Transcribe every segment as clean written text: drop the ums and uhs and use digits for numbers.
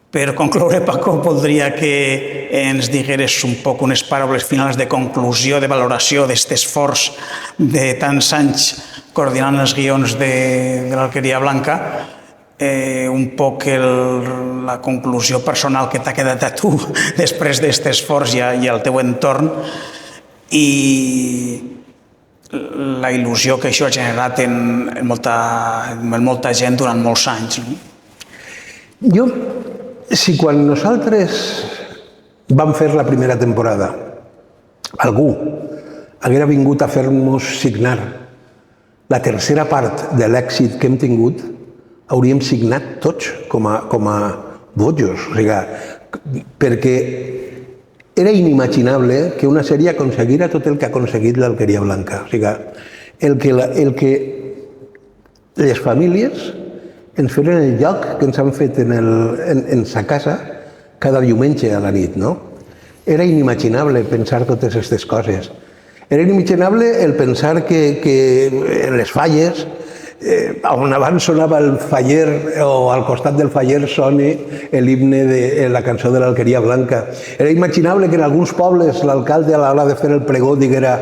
Per concloure, Paco, voldria que ens digueres un poc unes paraules finals de conclusió, de valoració d'aquest esforç de tants anys coordinant els guions de l'Alqueria Blanca, un poc la conclusió personal que t'ha quedat a tu després d'aquest esforç i al teu entorn i la il·lusió que això ha generat en molta gent durant molts anys. Jo, si quan nosaltres vam fer la primera temporada algú haguera vingut a fer-nos signar la tercera part de l'èxit que hem tingut, hauríem signat tots com a bojos, perquè era inimaginable que una sèrie aconseguira tot el que ha aconseguit l'Alqueria Blanca. El que les famílies ens feren el lloc que ens han fet en sa casa cada diumenge a la nit, no? Era inimaginable pensar totes aquestes coses. Era inimaginable el pensar que en les falles, on abans sonava el faller o al costat del faller soni l'himne de la cançó de l'Alqueria Blanca. Era imaginable que en alguns pobles l'alcalde a l'hora de fer el pregó diguera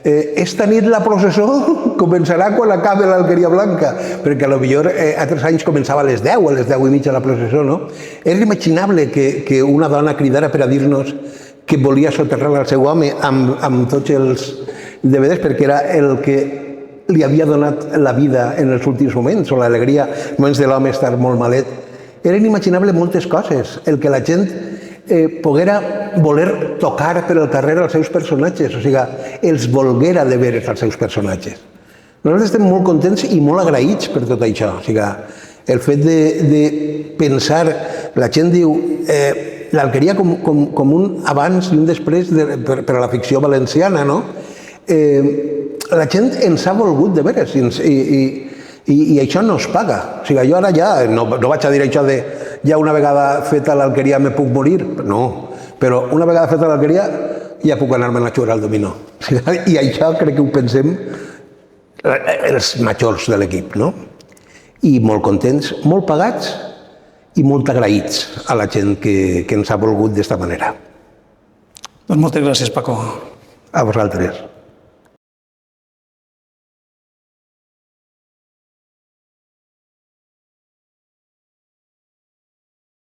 esta nit la processó començarà quan acabi l'Alqueria Blanca, perquè potser altres anys començava a les 10 o a les 10 i mitja la processó, no? Era inimaginable que una dona cridara per a dir-nos que volia soterrar el seu home amb tots els DVDs, perquè era el que li havia donat la vida en els últims moments, o l'alegria, moments de l'home estar molt malet. Era inimaginable moltes coses, el que la gent poguera voler tocar per el carrer als seus personatges, o sigui, els volguera de veure als seus personatges. Nosaltres estem molt contents i molt agraïts per tot això, o sigui, el fet de pensar, la gent diu, l'Alqueria com un abans i un després per a la ficció valenciana, no? La gent ens ha volgut de veres i això no es paga. O sigui, jo ara ja no vaig a dir això de ja una vegada feta l'Alqueria me puc morir, no, però una vegada feta l'Alqueria ja puc anar-me'n a jugar al dominó. I això crec que ho pensem els majors de l'equip, no? I molt contents, molt pagats i molt agraïts a la gent que ens ha volgut d'esta manera. Doncs moltes gràcies, Paco. A vosaltres.